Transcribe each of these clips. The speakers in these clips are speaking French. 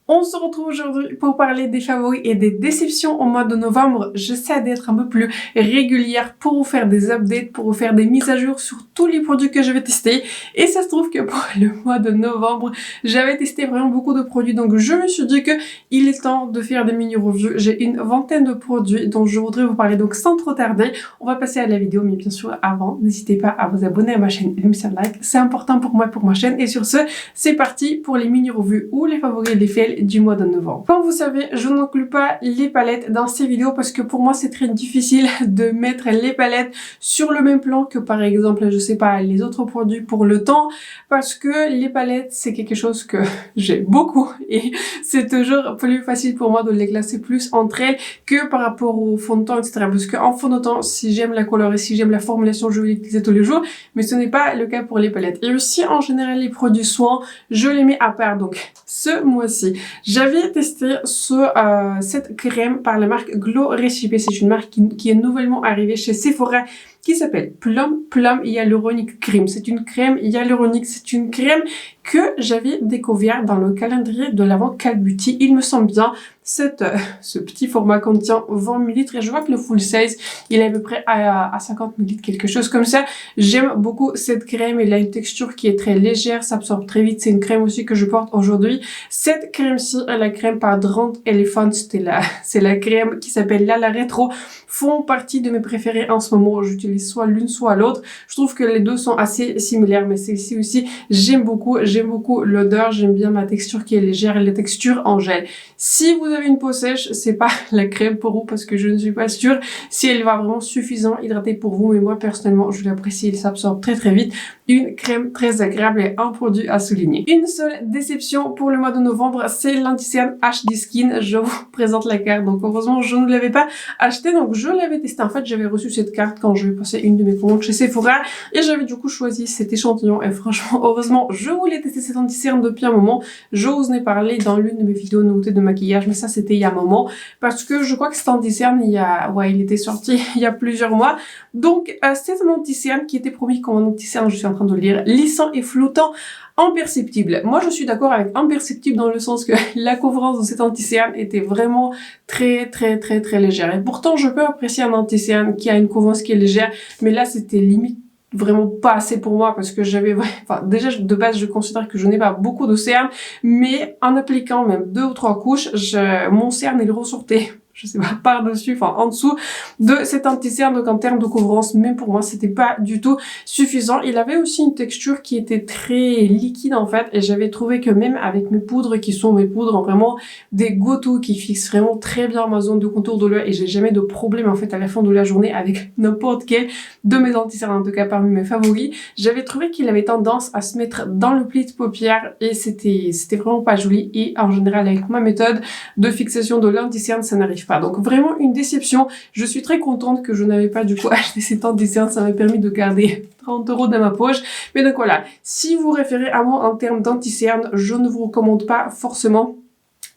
On se retrouve aujourd'hui pour parler des favoris et des déceptions au mois de novembre. J'essaie d'être un peu plus régulière pour vous faire des updates, pour vous faire des mises à jour sur tous les produits que je vais tester. Et ça se trouve que pour le mois de novembre, j'avais testé vraiment beaucoup de produits. Donc je me suis dit que il est temps de faire des mini-reviews. J'ai une vingtaine de produits dont je voudrais vous parler. Donc sans trop tarder, on va passer à la vidéo. Mais bien sûr, avant, n'hésitez pas à vous abonner à ma chaîne et à me faire like. C'est important pour moi, pour ma chaîne. Et sur ce, c'est parti pour les mini-revues ou les favoris et les fails du mois de novembre. Comme vous savez, je n'inclus pas les palettes dans ces vidéos parce que pour moi c'est très difficile de mettre les palettes sur le même plan que par exemple, je sais pas, les autres produits pour le temps, parce que les palettes c'est quelque chose que j'ai beaucoup et c'est toujours plus facile pour moi de les classer plus entre elles que par rapport au fond de teint, etc. Parce qu'en fond de teint, si j'aime la couleur et si j'aime la formulation, je vais l'utiliser tous les jours, mais ce n'est pas le cas pour les palettes. Et aussi en général les produits soins, je les mets à part. Donc ce mois-ci, j'avais testé cette crème par la marque Glow Recipe. C'est une marque qui est nouvellement arrivée chez Sephora, qui s'appelle Plum Hyaluronic Cream. C'est une crème hyaluronique, c'est une crème que j'avais découvert dans le calendrier de l'Avent Call Beauty. Il me semble bien, ce petit format contient 20 ml et je vois que le full size, il est à peu près à 50 ml, quelque chose comme ça. J'aime beaucoup cette crème, elle a une texture qui est très légère, s'absorbe très vite. C'est une crème aussi que je porte aujourd'hui. Cette crème-ci est la crème par Drunk Elephant, c'est la crème qui s'appelle Lala Retro, font partie de mes préférés en ce moment. J'utilise soit l'une soit l'autre. Je trouve que les deux sont assez similaires, mais celle-ci aussi, j'aime beaucoup l'odeur, j'aime bien ma texture qui est légère et la texture en gel. Si vous avez une peau sèche, c'est pas la crème pour vous parce que je ne suis pas sûre si elle va vraiment suffisamment hydrater pour vous, mais moi personnellement, je l'apprécie, elle s'absorbe très très vite. Une crème très agréable et un produit à souligner. Une seule déception pour le mois de novembre, c'est l'anti-cerne HD Skin. Je vous présente la carte, donc heureusement je ne l'avais pas acheté, donc je l'avais testé. En fait, j'avais reçu cette carte quand je vais passer une de mes commandes chez Sephora et j'avais du coup choisi cet échantillon et franchement, heureusement, je voulais tester cet anti-cerne depuis un moment. Je vous en ai parlé dans l'une de mes vidéos nouveautés de maquillage, mais ça c'était il y a un moment parce que je crois que cet anti-cerne, il était sorti il y a plusieurs mois. Donc, c'est un anti-cerne qui était promis comme un anti-cerne, je suis en train de le lire, lissant et flottant, imperceptible. Moi, je suis d'accord avec imperceptible dans le sens que la couvrance de cet anti-cerne était vraiment très légère. Et pourtant, je peux apprécier un anti-cerne qui a une couvrance qui est légère, mais là, c'était limite vraiment pas assez pour moi parce que déjà de base je considère que je n'ai pas beaucoup de cerne, mais en appliquant même 2 ou 3 couches, mon cerne il ressortait, je sais pas, par-dessus, en dessous de cet anti-cerne. Donc en termes de couvrance, même pour moi, c'était pas du tout suffisant. Il avait aussi une texture qui était très liquide en fait, et j'avais trouvé que même avec mes poudres, qui sont mes poudres vraiment des go-to, qui fixent vraiment très bien ma zone de contour de l'œil, et j'ai jamais de problème en fait à la fin de la journée avec n'importe quel de mes anti-cernes, en tout cas parmi mes favoris, j'avais trouvé qu'il avait tendance à se mettre dans le pli de paupière, et c'était vraiment pas joli. Et en général, avec ma méthode de fixation de l'anti-cerne, ça n'arrive pas. Donc vraiment une déception. Je suis très contente que je n'avais pas du coup acheté cet anti-cerne, ça m'a permis de garder 30 € dans ma poche. Mais donc voilà, si vous référez à moi en termes d'anti-cerne, je ne vous recommande pas forcément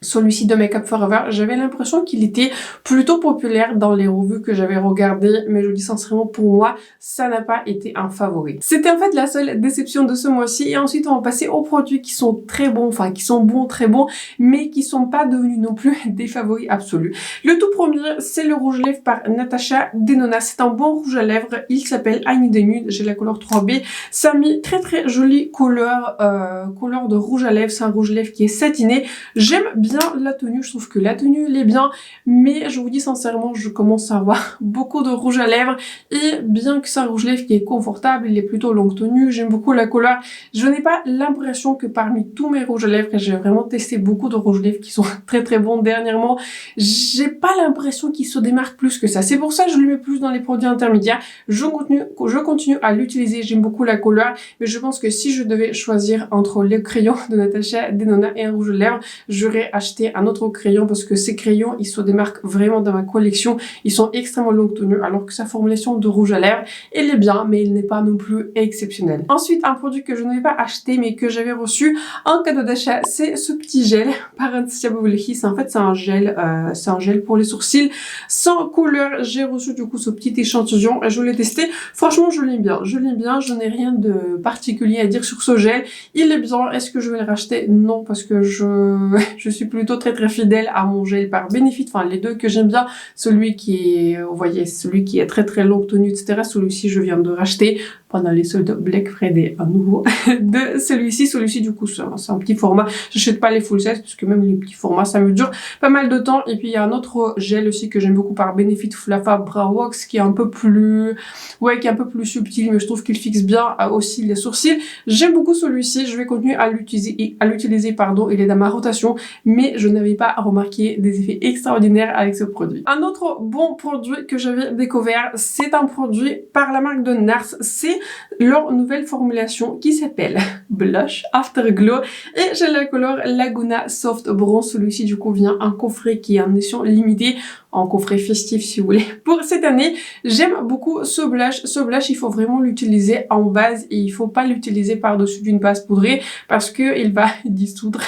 celui-ci de Make Up For Ever. J'avais l'impression qu'il était plutôt populaire dans les revues que j'avais regardées, mais je vous dis sincèrement, pour moi, ça n'a pas été un favori. C'était en fait la seule déception de ce mois-ci, et ensuite on va passer aux produits qui sont très bons, qui sont bons, très bons, mais qui sont pas devenus non plus des favoris absolus. Le tout premier, c'est le rouge à lèvres par Natasha Denona. C'est un bon rouge à lèvres, il s'appelle I Need a Nude, j'ai la couleur 3B. Ça a mis très jolie couleur de rouge à lèvres, c'est un rouge à lèvres qui est satiné. J'aime bien la tenue, je trouve que la tenue elle est bien, mais je vous dis sincèrement, je commence à avoir beaucoup de rouge à lèvres, et bien que c'est un rouge à lèvres qui est confortable, il est plutôt longue tenue, j'aime beaucoup la couleur, je n'ai pas l'impression que parmi tous mes rouges à lèvres, et j'ai vraiment testé beaucoup de rouges à lèvres qui sont très bons dernièrement, j'ai pas l'impression qu'il se démarque plus que ça. C'est pour ça que je le mets plus dans les produits intermédiaires. Je continue à l'utiliser, j'aime beaucoup la couleur, mais je pense que si je devais choisir entre les crayons de Natasha Denona et un rouge à lèvres, j'aurais acheté un autre crayon parce que ces crayons, ils se démarquent vraiment dans ma collection. Ils sont extrêmement longue tenue, alors que sa formulation de rouge à lèvres, elle est bien, mais elle n'est pas non plus exceptionnelle. Ensuite, un produit que je n'avais pas acheté, mais que j'avais reçu en cadeau d'achat, c'est ce petit gel par Anastasia Beverly Hills. En fait, c'est un gel pour les sourcils sans couleur. J'ai reçu du coup ce petit échantillon et je l'ai testé. Franchement, je l'aime bien. Je n'ai rien de particulier à dire sur ce gel. Il est bien. Est-ce que je vais le racheter? Non, parce que je suis plutôt très fidèle à mon gel par Benefit, enfin les deux que j'aime bien, celui qui est, vous voyez, celui qui est très longue tenue, etc. Celui-ci je viens de racheter pendant les soldes Black Friday à nouveau de celui-ci du coup c'est un petit format, j'achète pas les full size parce que même les petits formats ça me dure pas mal de temps. Et puis il y a un autre gel aussi que j'aime beaucoup par Benefit, Flava Brow Wax, qui est un peu plus, ouais, qui est un peu plus subtil, mais je trouve qu'il fixe bien aussi les sourcils. J'aime beaucoup celui-ci, je vais continuer à l'utiliser, pardon, il est dans ma rotation, mais je n'avais pas remarqué des effets extraordinaires avec ce produit. Un autre bon produit que j'avais découvert, c'est un produit par la marque de NARS, c'est leur nouvelle formulation qui s'appelle Blush Afterglow et j'ai la couleur Laguna Soft Bronze. Celui-ci du coup vient un coffret qui est en édition limitée, en coffret festif si vous voulez, pour cette année. J'aime beaucoup ce blush. Ce blush, il faut vraiment l'utiliser en base et il faut pas l'utiliser par-dessus d'une base poudrée parce que il va dissoudre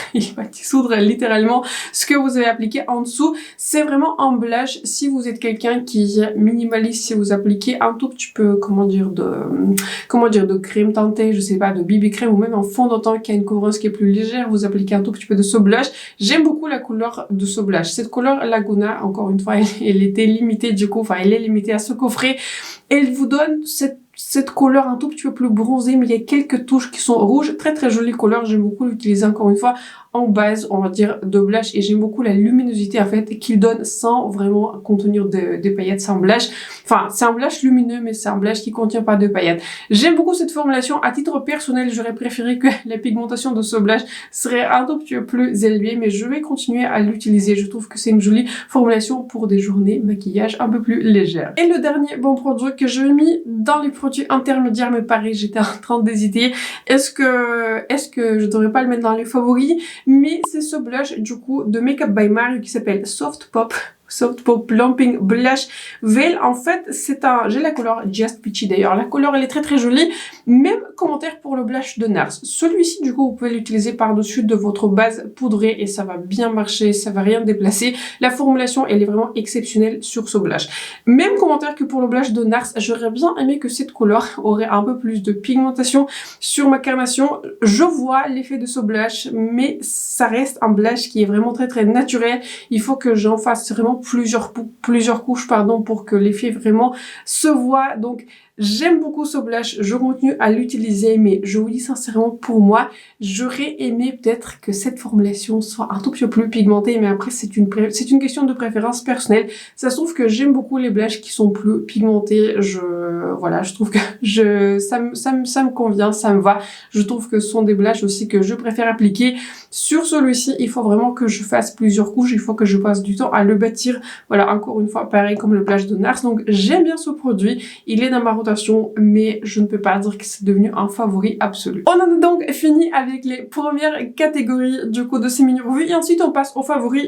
littéralement ce que vous avez appliqué en dessous. C'est vraiment un blush. Si vous êtes quelqu'un qui est minimaliste, si vous appliquez un tout petit peu, de crème teintée, je sais pas, de BB crème ou même en fond de teint qui a une couvrance qui est plus légère, vous appliquez un tout petit peu de ce blush. J'aime beaucoup la couleur de ce blush. Cette couleur Laguna, encore une fois, elle était limitée du coup, enfin elle est limitée à ce coffret. Elle vous donne cette couleur un tout petit peu plus bronzée, mais il y a quelques touches qui sont rouges. Très jolie couleur, j'aime beaucoup l'utiliser encore une fois en base, on va dire, de blush, et j'aime beaucoup la luminosité en fait qu'il donne sans vraiment contenir des paillettes, sans blush. Enfin, c'est un blush lumineux, mais c'est un blush qui contient pas de paillettes. J'aime beaucoup cette formulation. À titre personnel, j'aurais préféré que la pigmentation de ce blush serait un tout petit peu plus élevée, mais je vais continuer à l'utiliser. Je trouve que c'est une jolie formulation pour des journées maquillage un peu plus légères. Et le dernier bon produit que j'ai mis dans les produits intermédiaires, mais pareil, j'étais en train d'hésiter. Est-ce que je devrais pas le mettre dans les favoris? Mais c'est ce blush du coup de Makeup by Mario qui s'appelle Soft Pop Plumping Blush Veil. En fait, j'ai la couleur Just Peachy d'ailleurs. La couleur, elle est très jolie. Même commentaire pour le blush de NARS. Celui-ci, du coup, vous pouvez l'utiliser par-dessus de votre base poudrée et ça va bien marcher, ça va rien déplacer. La formulation, elle est vraiment exceptionnelle sur ce blush. Même commentaire que pour le blush de NARS. J'aurais bien aimé que cette couleur aurait un peu plus de pigmentation sur ma carnation. Je vois l'effet de ce blush, mais ça reste un blush qui est vraiment très naturel. Il faut que j'en fasse vraiment plusieurs couches pour que l'effet vraiment se voit. Donc j'aime beaucoup ce blush, je continue à l'utiliser, mais je vous dis sincèrement, pour moi, j'aurais aimé peut-être que cette formulation soit un tout petit peu plus pigmentée, mais après c'est une question de préférence personnelle. Ça se trouve que j'aime beaucoup les blushs qui sont plus pigmentés. Voilà, je trouve que ça me convient, ça me va. Je trouve que ce sont des blushs aussi que je préfère appliquer. Sur celui-ci, il faut vraiment que je fasse plusieurs couches, il faut que je passe du temps à le bâtir. Voilà, encore une fois, pareil comme le blush de NARS. Donc j'aime bien ce produit, il est dans ma rotation, mais je ne peux pas dire que c'est devenu un favori absolu. On en a donc fini avec les premières catégories du coup de ces mini revues et ensuite on passe aux favoris.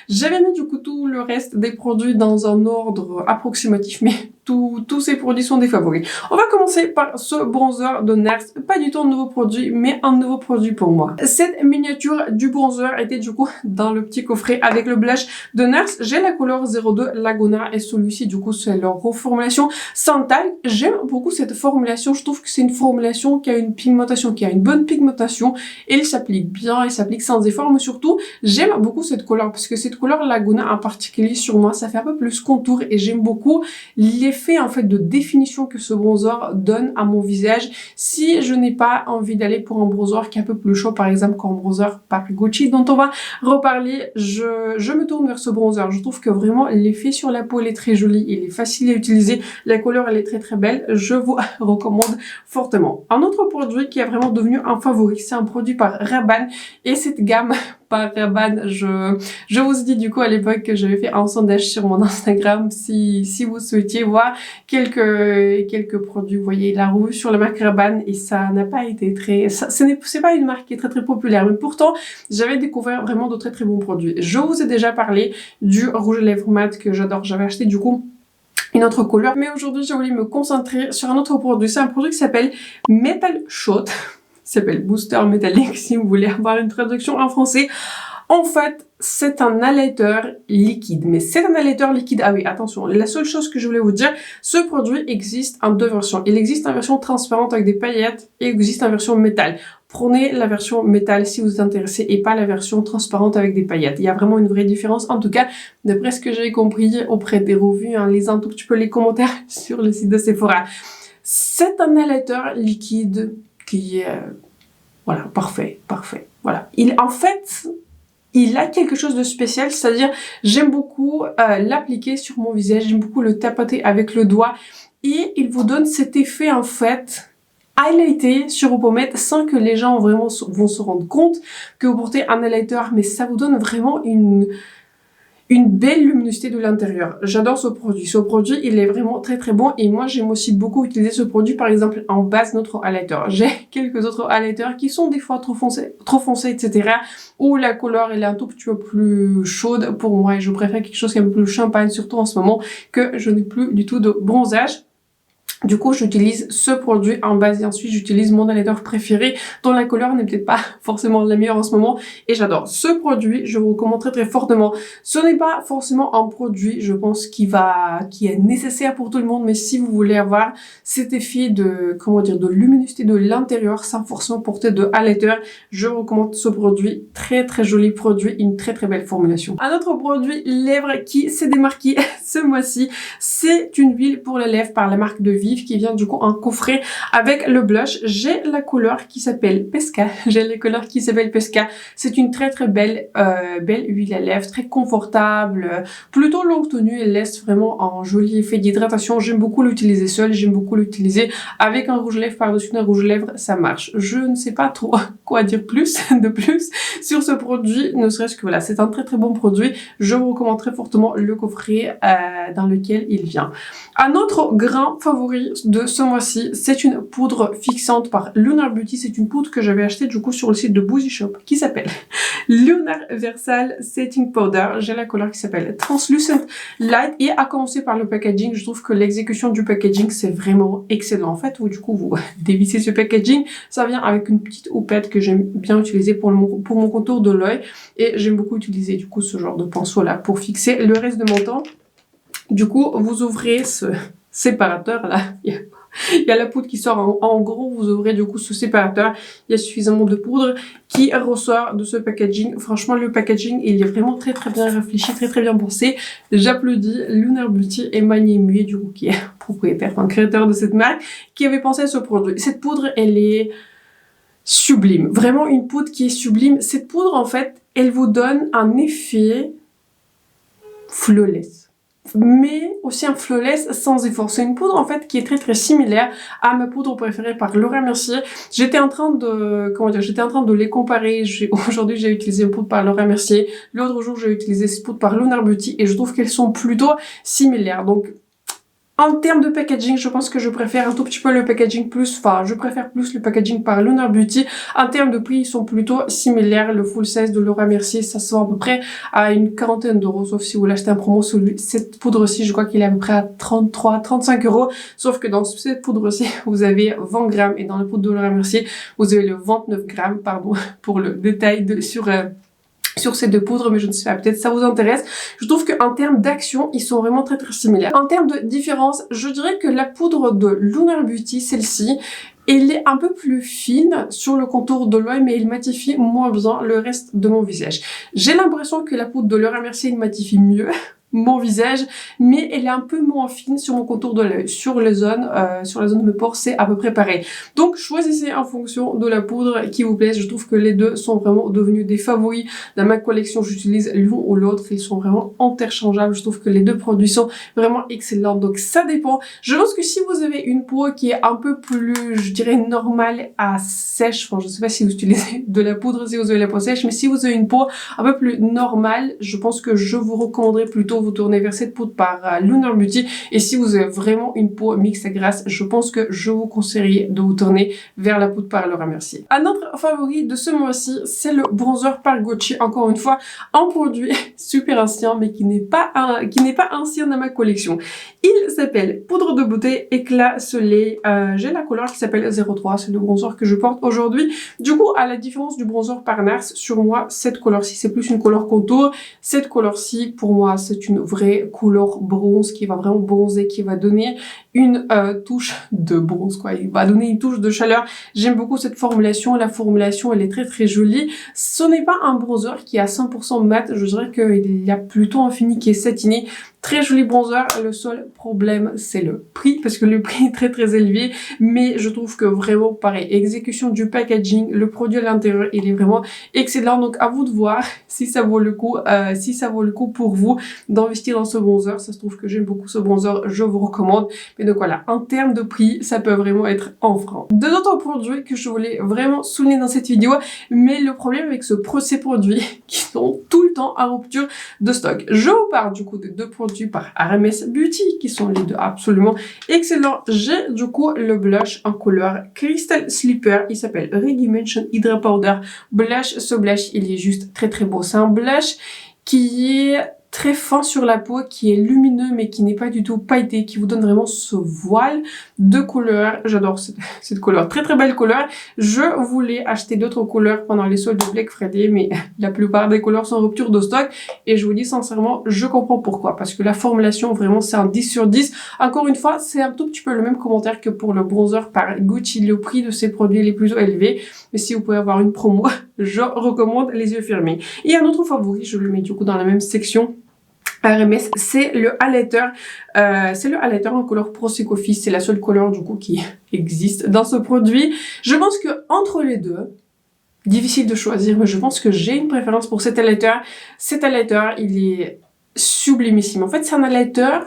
J'avais mis du coup tout le reste des produits dans un ordre approximatif, mais tous ces produits sont des favoris. On va commencer par ce bronzer de NARS, pas du tout un nouveau produit, mais un nouveau produit pour moi. Cette miniature du bronzer était du coup dans le petit coffret avec le blush de NARS. J'ai la couleur 02 Laguna et celui-ci du coup c'est leur reformulation Santal. J'aime beaucoup cette formulation, je trouve que c'est une formulation qui a une pigmentation, qui a une bonne pigmentation, et il s'applique bien, il s'applique sans effort, mais surtout j'aime beaucoup cette couleur parce que cette couleur Laguna en particulier sur moi ça fait un peu plus contour et j'aime beaucoup l'effet en fait de définition que ce bronzer donne à mon visage. Si je n'ai pas envie d'aller pour un bronzer qui est un peu plus chaud, par exemple comme bronzer par Gucci dont on va reparler, je me tourne vers ce bronzer. Je trouve que vraiment l'effet sur la peau il est très joli, il est facile à utiliser, la couleur elle est très belle, je vous recommande fortement. Un autre produit qui est vraiment devenu un favori, c'est un produit par Rabanne et cette gamme par Rabanne, je vous ai dit du coup à l'époque que j'avais fait un sondage sur mon Instagram si vous souhaitiez voir quelques produits. Vous voyez la revue sur la marque Rabanne et ça n'a pas été c'est pas une marque qui est très populaire, mais pourtant j'avais découvert vraiment de très bons produits. Je vous ai déjà parlé du rouge à lèvres mat que j'adore, j'avais acheté du coup une autre couleur, mais aujourd'hui j'ai voulu me concentrer sur un autre produit. C'est un produit qui s'appelle Metal Shot, s'appelle Booster métallique si vous voulez avoir une traduction en français. En fait, c'est un highlighter liquide, mais c'est un highlighter liquide. Ah oui, attention, la seule chose que je voulais vous dire, ce produit existe en deux versions. Il existe en version transparente avec des paillettes et il existe en version métal. prenez la version métal si vous êtes intéressé et pas la version transparente avec des paillettes. Il y a vraiment une vraie différence, en tout cas, d'après ce que j'ai compris auprès des revues, hein, lisant un tout petit peu les commentaires sur le site de Sephora. C'est un highlighter liquide qui est, voilà, parfait. Voilà. En fait, il a quelque chose de spécial, c'est-à-dire, j'aime beaucoup l'appliquer sur mon visage, j'aime beaucoup le tapoter avec le doigt, et il vous donne cet effet, en fait, highlighté sur vos pommettes sans que les gens vraiment vont se rendre compte que vous portez un highlighter, mais ça vous donne vraiment une belle luminosité de l'intérieur. J'adore ce produit. Ce produit, il est vraiment très très bon et moi j'aime aussi beaucoup utiliser ce produit par exemple en base de notre highlighter. J'ai quelques autres highlighters qui sont des fois trop foncés, etc. où la couleur elle est un tout petit peu plus chaude pour moi et je préfère quelque chose qui est un peu plus champagne, surtout en ce moment que je n'ai plus du tout de bronzage. Du coup, j'utilise ce produit en base et ensuite j'utilise mon highlighter préféré dont la couleur n'est peut-être pas forcément la meilleure en ce moment et j'adore. Ce produit, je vous recommande très très fortement. Ce n'est pas forcément un produit, je pense, qui est nécessaire pour tout le monde, mais si vous voulez avoir cet effet de, de luminosité de l'intérieur sans forcément porter de highlighter, je vous recommande ce produit. Très très joli produit, une très très belle formulation. Un autre produit lèvres qui s'est démarqué ce mois-ci, c'est une huile pour les lèvres par la marque de Vive qui vient du coup en coffret avec le blush. J'ai la couleur qui s'appelle Pesca. C'est une très très belle huile à lèvres, très confortable, plutôt longue tenue. Elle laisse vraiment un joli effet d'hydratation. J'aime beaucoup l'utiliser seule, j'aime beaucoup l'utiliser avec un rouge à lèvres par-dessus un rouge à lèvres, ça marche. Je ne sais pas trop quoi dire de plus sur ce produit, ne serait-ce que voilà, c'est un très très bon produit. Je vous recommande très fortement le coffret dans lequel il vient. Un autre grand favori de ce mois-ci, c'est une poudre fixante par Lunar Beauty. C'est une poudre que j'avais achetée du coup sur le site de Boozy Shop qui s'appelle Lunar Versal Setting Powder. J'ai la couleur qui s'appelle Translucent Light et à commencer par le packaging, je trouve que l'exécution du packaging c'est vraiment excellent. En fait, du coup, vous dévissez ce packaging, ça vient avec une petite houppette que j'aime bien utiliser pour mon contour de l'œil et j'aime beaucoup utiliser du coup ce genre de pinceau là pour fixer le reste de mon temps. Du coup, vous ouvrez ce séparateur là, il y a la poudre qui sort en gros, vous ouvrez du coup ce séparateur, il y a suffisamment de poudre qui ressort de ce packaging. Franchement, le packaging il est vraiment très très bien réfléchi, très très bien pensé. J'applaudis Lunar Beauty et Magné Muet du coup qui est propriétaire, enfin créateur de cette marque, qui avait pensé à ce produit. Cette poudre elle est sublime, vraiment une poudre qui est sublime. Cette poudre en fait, elle vous donne un effet flawless, mais aussi un flawless sans effort. C'est une poudre en fait qui est très très similaire à ma poudre préférée par Laura Mercier. J'étais en train de les comparer. Aujourd'hui j'ai utilisé une poudre par Laura Mercier, l'autre jour j'ai utilisé cette poudre par Lunar Beauty et je trouve qu'elles sont plutôt similaires. Donc en termes de packaging, je pense que je préfère un tout petit peu le packaging plus, enfin je préfère plus le packaging par Lunar Beauty. En termes de prix, ils sont plutôt similaires. Le full size de Laura Mercier, ça se vend à peu près à une quarantaine d'euros, sauf si vous l'achetez en promo. Cette poudre-ci, je crois qu'il est à peu près à 33-35 euros. Sauf que dans cette poudre-ci, vous avez 20 grammes et dans la poudre de Laura Mercier, vous avez le 29 grammes, pardon, pour le détail sur ces deux poudres, mais je ne sais pas, peut-être ça vous intéresse. Je trouve qu'en termes d'action, ils sont vraiment très très similaires. En termes de différence, je dirais que la poudre de Lunar Beauty, celle-ci, elle est un peu plus fine sur le contour de l'œil, mais elle matifie moins bien le reste de mon visage. J'ai l'impression que la poudre de Laura Mercier, elle matifie mieux mon visage, mais elle est un peu moins fine sur mon contour de l'œil. Sur la zone de mes pores, c'est à peu près pareil. Donc choisissez en fonction de la poudre qui vous plaît. Je trouve que les deux sont vraiment devenus des favoris dans ma collection. J'utilise l'un ou l'autre, ils sont vraiment interchangeables. Je trouve que les deux produits sont vraiment excellents. Donc ça dépend. Je pense que si vous avez une peau qui est un peu plus, je dirais, normale à sèche, enfin je sais pas si vous utilisez de la poudre si vous avez la peau sèche, mais si vous avez une peau un peu plus normale, je pense que je vous recommanderais plutôt vous tourner vers cette poudre par Lunar Beauty. Et si vous avez vraiment une peau mixte et grasse, je pense que je vous conseillerais de vous tourner vers la poudre par Laura Mercier. Un autre favori de ce mois-ci, c'est le bronzer par Gucci. Encore une fois, un produit super ancien, mais qui n'est pas ancien dans ma collection. Il s'appelle Poudre de beauté Éclat Soleil. J'ai la couleur qui s'appelle 03, c'est le bronzer que je porte aujourd'hui. Du coup, à la différence du bronzer par Nars, sur moi, cette couleur-ci, c'est plus une couleur contour. Cette couleur-ci, pour moi, c'est une une vraie couleur bronze qui va vraiment bronzer, qui va donner une touche de bronze, quoi. Il va donner une touche de chaleur. J'aime beaucoup cette formulation. La formulation, elle est très très jolie. Ce n'est pas un bronzer qui est à 100% mat. Je dirais qu'il y a plutôt un fini qui est satiné. Très joli bronzer. Le seul problème, c'est le prix, parce que le prix est très très élevé. Mais je trouve que vraiment, pareil, exécution du packaging, le produit à l'intérieur, il est vraiment excellent. Donc à vous de voir si ça vaut le coup, pour vous d'investir dans ce bronzer. Ça se trouve que j'aime beaucoup ce bronzer, je vous recommande. Mais donc voilà, en termes de prix, ça peut vraiment être en francs. Deux autres produits que je voulais vraiment souligner dans cette vidéo, mais le problème avec ces produits qui sont tout le temps à rupture de stock. Je vous parle du coup de deux produits par RMS Beauty qui sont les deux absolument excellents. J'ai du coup le blush en couleur Crystal Slipper, il s'appelle Redimension Hydra Powder Blush. Ce blush, il est juste très très beau. C'est un blush qui est très fin sur la peau, qui est lumineux mais qui n'est pas du tout pailleté, qui vous donne vraiment ce voile de couleur. J'adore cette couleur, très très belle couleur. Je voulais acheter d'autres couleurs pendant les soldes de Black Friday, mais la plupart des couleurs sont en rupture de stock et je vous dis sincèrement, je comprends pourquoi, parce que la formulation vraiment c'est un 10 sur 10. Encore une fois, c'est un tout petit peu le même commentaire que pour le bronzer par Gucci. Le prix de ces produits les plus élevés, mais si vous pouvez avoir une promo, je recommande les yeux fermés. Et un autre favori, je le mets du coup dans la même section RMS, c'est le highlighter. C'est le highlighter en couleur Prosecco Fizz. C'est la seule couleur du coup qui existe dans ce produit. Je pense que entre les deux, difficile de choisir, mais je pense que j'ai une préférence pour cet highlighter. Cet highlighter, il est sublimissime. En fait, c'est un highlighter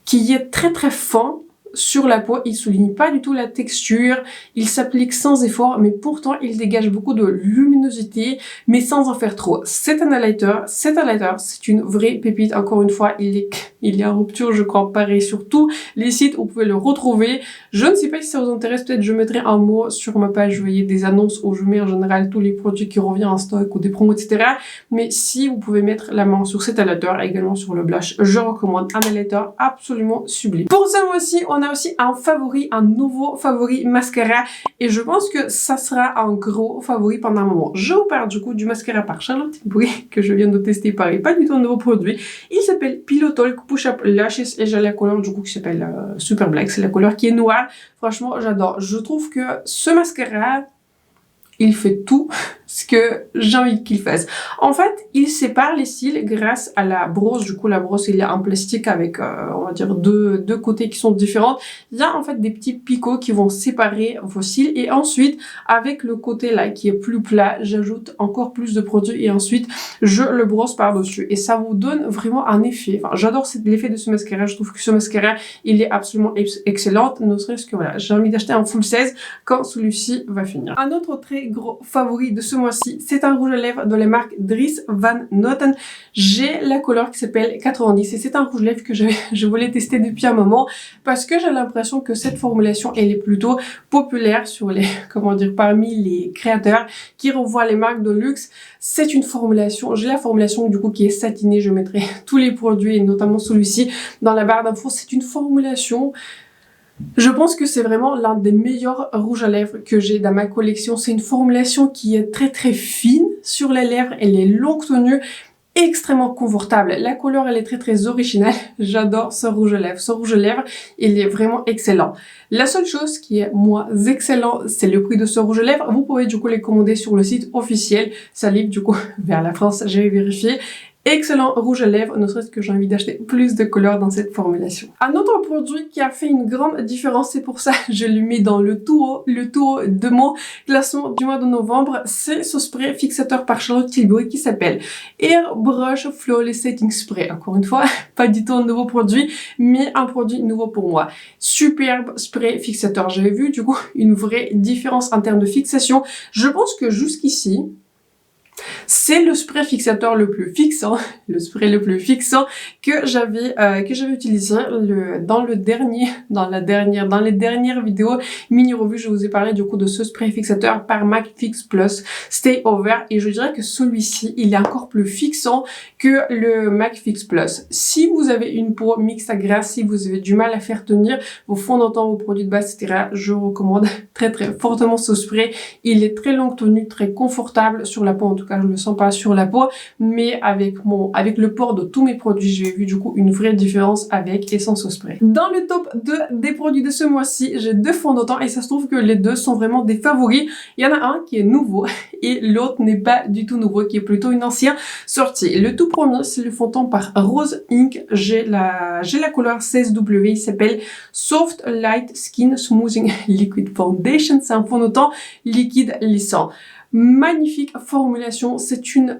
qui est très très fin sur la peau, il souligne pas du tout la texture, il s'applique sans effort, mais pourtant il dégage beaucoup de luminosité, mais sans en faire trop. C'est un highlighter, c'est une vraie pépite. Encore une fois, il est en rupture, je crois, pareil sur tous les sites, vous pouvez le retrouver. Je ne sais pas si ça vous intéresse, peut-être je mettrai un mot sur ma page, vous voyez, des annonces où je mets en général tous les produits qui reviennent en stock ou des promos, etc. Mais si vous pouvez mettre la main sur cet highlighter, également sur le blush, je recommande un highlighter absolument sublime. Pour ce mois-ci, on a aussi un nouveau favori mascara et je pense que ça sera un gros favori pendant un moment. Je vous parle du coup du mascara par Charlotte Tilbury que je viens de tester, pareil, pas du tout un nouveau produit. Il s'appelle Pillow Talk Push Up Lashes et j'ai la couleur du coup qui s'appelle Super Black, c'est la couleur qui est noire. Franchement, j'adore. Je trouve que ce mascara, il fait tout ce que j'ai envie qu'il fasse. En fait, il sépare les cils grâce à la brosse. Du coup, la brosse, il y a un plastique avec, on va dire, deux côtés qui sont différents. Il y a en fait des petits picots qui vont séparer vos cils. Et ensuite, avec le côté là qui est plus plat, j'ajoute encore plus de produit et ensuite, je le brosse par-dessus. Et ça vous donne vraiment un effet. Enfin, j'adore l'effet de ce mascara. Je trouve que ce mascara, il est absolument excellent. Ne serait-ce que voilà, j'ai envie d'acheter un full 16 quand celui-ci va finir. Un autre très gros favori de ce mois-ci, c'est un rouge à lèvres de la marque Dries Van Noten. J'ai la couleur qui s'appelle 90 et c'est un rouge à lèvres que je voulais tester depuis un moment parce que j'ai l'impression que cette formulation elle est plutôt populaire sur les, comment dire, parmi les créateurs qui revoient les marques de luxe. C'est une formulation, j'ai la formulation du coup qui est satinée, je mettrai tous les produits et notamment celui-ci dans la barre d'infos. C'est une formulation, je pense que c'est vraiment l'un des meilleurs rouges à lèvres que j'ai dans ma collection. C'est une formulation qui est très très fine sur les lèvres, elle est longue tenue, extrêmement confortable. La couleur elle est très très originale. J'adore ce rouge à lèvres. Ce rouge à lèvres, il est vraiment excellent. La seule chose qui est moins excellent, c'est le prix de ce rouge à lèvres. Vous pouvez du coup les commander sur le site officiel. Ça livre du coup vers la France, j'ai vérifié. Excellent rouge à lèvres, ne serait-ce que j'ai envie d'acheter plus de couleurs dans cette formulation. Un autre produit qui a fait une grande différence, c'est pour ça que je le mets dans le tout haut de mon classement du mois de novembre, c'est ce spray fixateur par Charlotte Tilbury qui s'appelle Airbrush Flawless Setting Spray. Encore une fois, pas du tout un nouveau produit, mais un produit nouveau pour moi. Superbe spray fixateur. J'avais vu du coup une vraie différence en termes de fixation. Je pense que jusqu'ici, c'est le spray fixateur le plus fixant, que j'avais utilisé dans les dernières vidéos mini revues. Je vous ai parlé du coup de ce spray fixateur par MAC Fix Plus Stay Over et je dirais que celui-ci il est encore plus fixant que le MAC Fix Plus. Si vous avez une peau mixte à grasse, si vous avez du mal à faire tenir vos fonds de teint, vos produits de base, etc., je recommande très très fortement ce spray. Il est très longue tenue, très confortable sur la peau en tout cas. cas je le sens pas sur la peau, mais avec le port de tous mes produits, j'ai vu du coup une vraie différence avec Essence Spray. Dans le top 2 des produits de ce mois-ci, j'ai 2 fonds de teint et ça se trouve que les deux sont vraiment des favoris. Il y en a un qui est nouveau et l'autre n'est pas du tout nouveau, qui est plutôt une ancienne sortie. Le tout premier, c'est le fond de teint par Rose Inc. J'ai la couleur 16W, il s'appelle Soft Light Skin Smoothing Liquid Foundation. C'est un fond de teint liquide lissant. Magnifique formulation, c'est une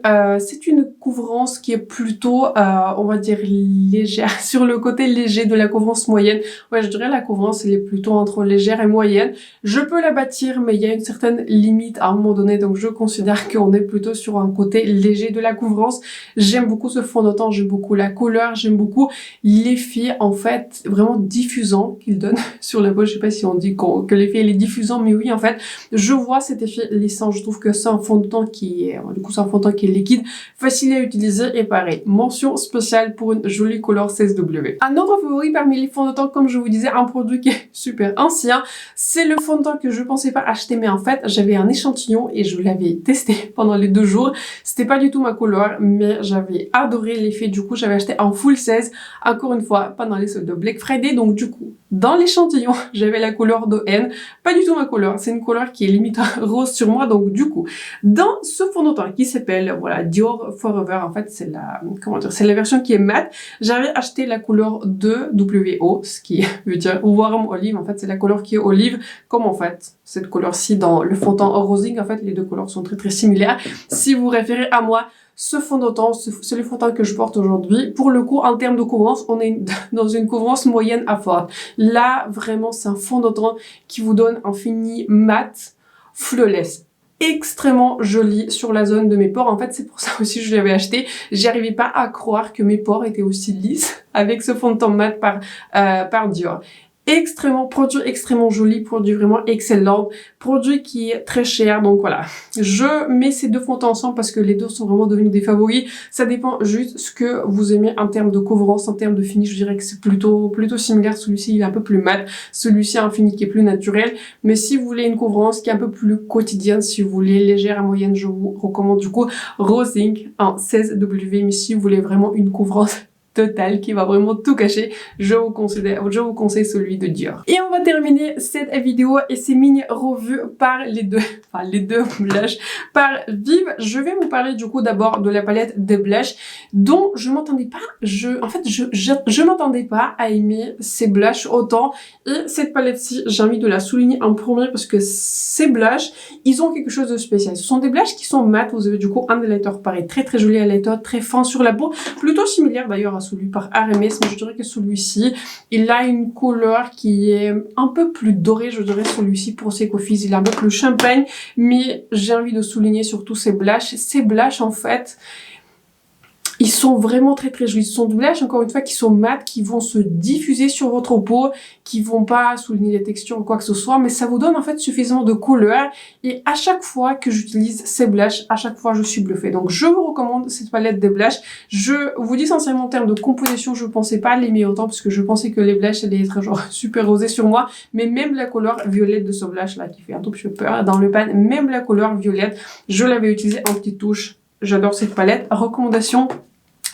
couvrance qui est plutôt, on va dire, légère, sur le côté léger de la couvrance moyenne. Ouais, je dirais la couvrance, elle est plutôt entre légère et moyenne. Je peux la bâtir, mais il y a une certaine limite à un moment donné, donc je considère qu'on est plutôt sur un côté léger de la couvrance. J'aime beaucoup ce fond de teint, j'aime beaucoup la couleur, j'aime beaucoup l'effet, en fait, vraiment diffusant qu'il donne sur la peau. Je sais pas si on dit que l'effet il est diffusant, mais oui, en fait, je vois cet effet lissant. Je trouve que c'est un fond de teint qui est, du coup, c'est un fond de teint qui est liquide, facile à utiliser et pareil. Mention spéciale pour une jolie couleur 16W. Un autre favori parmi les fonds de teint, comme je vous disais, un produit qui est super ancien, c'est le fond de teint que je pensais pas acheter, mais en fait, j'avais un échantillon et je l'avais testé pendant les 2 jours. C'était pas du tout ma couleur, mais j'avais adoré l'effet. Du coup, j'avais acheté en full 16, encore une fois, pendant les soldes de Black Friday. Donc, du coup, dans l'échantillon, j'avais la couleur de N. Pas du tout ma couleur. C'est une couleur qui est limite rose sur moi. Donc, du coup, dans ce fond de teint qui s'appelle, voilà, Dior Forever, en fait, c'est la, comment dire, c'est la version qui est mat. J'avais acheté la couleur 2WO, ce qui veut dire warm olive. En fait, c'est la couleur qui est olive, comme en fait, cette couleur-ci dans le fond de teint Rosing. En fait, les deux couleurs sont très similaires. Si vous référez à moi, ce fond de teint, c'est le fond de teint que je porte aujourd'hui. Pour le coup, en termes de couvrance, on est dans une couvrance moyenne à forte. Là, vraiment, c'est un fond de teint qui vous donne un fini mat, flawless, extrêmement joli sur la zone de mes pores. En fait, c'est pour ça aussi que je l'avais acheté. J'arrivais pas à croire que mes pores étaient aussi lisses avec ce fond de teint mat par Dior. Produit extrêmement joli, produit vraiment excellent, produit qui est très cher, donc voilà. Je mets ces deux fonds de teint ensemble parce que les deux sont vraiment devenus des favoris. Ça dépend juste ce que vous aimez en termes de couvrance, en termes de finish. Je dirais que c'est plutôt similaire. Celui-ci il est un peu plus mat, celui-ci a un fini qui est plus naturel. Mais si vous voulez une couvrance qui est un peu plus quotidienne, si vous voulez légère à moyenne, je vous recommande du coup Rose Inc. en 16W. Mais si vous voulez vraiment une couvrance total qui va vraiment tout cacher, je vous conseille celui de Dior. Et on va terminer cette vidéo et ces mini revues par les deux blushs par Vive. Je vais vous parler du coup d'abord de la palette des blushs dont je m'attendais pas, je m'attendais pas à aimer ces blushs autant, et cette palette-ci, j'ai envie de la souligner en premier parce que ces blushs, ils ont quelque chose de spécial. Ce sont des blushs qui sont mat. Vous avez du coup un highlighter pareil, très joli highlighter, très fin sur la peau, plutôt similaire d'ailleurs à celui par Hermès, mais je dirais que celui-ci, il a une couleur qui est un peu plus dorée, je dirais celui-ci pour ses coiffes, il est un peu plus champagne, mais j'ai envie de souligner surtout ces blushs. Ces blushs, en fait, ils sont vraiment très jolis. Ce sont des blushs, encore une fois, qui sont mat, qui vont se diffuser sur votre peau, qui vont pas souligner les textures ou quoi que ce soit, mais ça vous donne en fait suffisamment de couleur. Et à chaque fois que j'utilise ces blushs, à chaque fois je suis bluffée. Donc je vous recommande cette palette des blushs. Je vous dis sincèrement en termes de composition, je pensais pas l'aimer autant parce que je pensais que les blushs allaient être genre super rosés sur moi. Mais même la couleur violette de ce blush là qui fait un tout petit peu peur dans le pan, même la couleur violette, je l'avais utilisée en petite touche. J'adore cette palette. Recommandation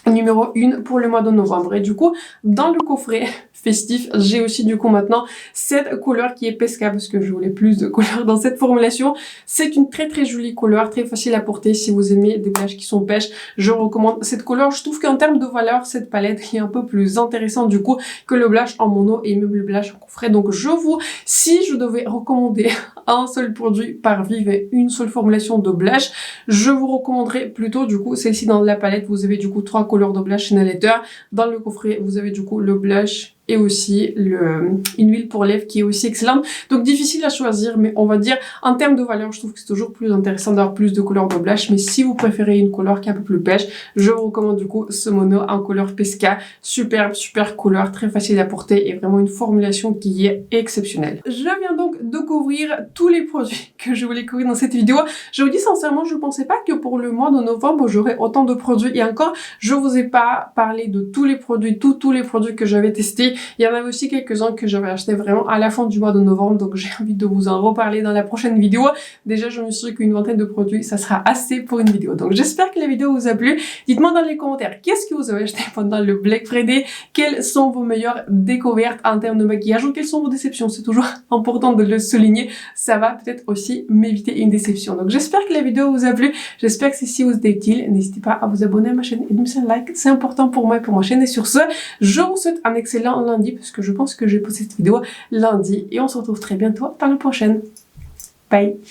numéro 1 pour le mois de novembre. Et du coup, dans le coffret festif, j'ai aussi du coup maintenant cette couleur qui est Pesca parce que je voulais plus de couleurs dans cette formulation. C'est une très jolie couleur, très facile à porter si vous aimez des blushs qui sont pêches. Je recommande cette couleur. Je trouve qu'en termes de valeur, cette palette est un peu plus intéressante du coup que le blush en mono et même le blush en coffret. Donc si je devais recommander un seul produit par Vive et une seule formulation de blush, je vous recommanderais plutôt du coup celle-ci. Dans la palette, vous avez du coup 3 couleurs de blush highlighter. Dans le coffret, vous avez du coup le blush et aussi une huile pour lèvres qui est aussi excellente. Donc difficile à choisir, mais on va dire en termes de valeur, je trouve que c'est toujours plus intéressant d'avoir plus de couleurs de blush. Mais si vous préférez une couleur qui est un peu plus pêche, je vous recommande du coup ce mono en couleur Pesca. Superbe, super couleur, très facile à porter et vraiment une formulation qui est exceptionnelle. Je viens donc de couvrir tous les produits que je voulais couvrir dans cette vidéo. Je vous dis sincèrement, je pensais pas que pour le mois de novembre, j'aurais autant de produits. Et encore, je vous ai pas parlé de tous les produits, tous les produits que j'avais testés. produits. Il y en avait aussi quelques-uns que j'avais acheté vraiment à la fin du mois de novembre, donc j'ai envie de vous en reparler dans la prochaine vidéo. Déjà, je me suis dit qu'une vingtaine de produits, ça sera assez pour une vidéo. Donc j'espère que la vidéo vous a plu. Dites-moi dans les commentaires, qu'est-ce que vous avez acheté pendant le Black Friday? Quelles sont vos meilleures découvertes en termes de maquillage ou quelles sont vos déceptions? C'est toujours important de le souligner. Ça va peut-être aussi m'éviter une déception. Donc j'espère que la vidéo vous a plu. J'espère que si vous êtes utile, n'hésitez pas à vous abonner à ma chaîne et de me faire un like. C'est important pour moi et pour ma chaîne. Et sur ce, je vous souhaite un excellent lundi parce que je pense que je vais poster cette vidéo lundi et on se retrouve très bientôt dans la prochaine. Bye!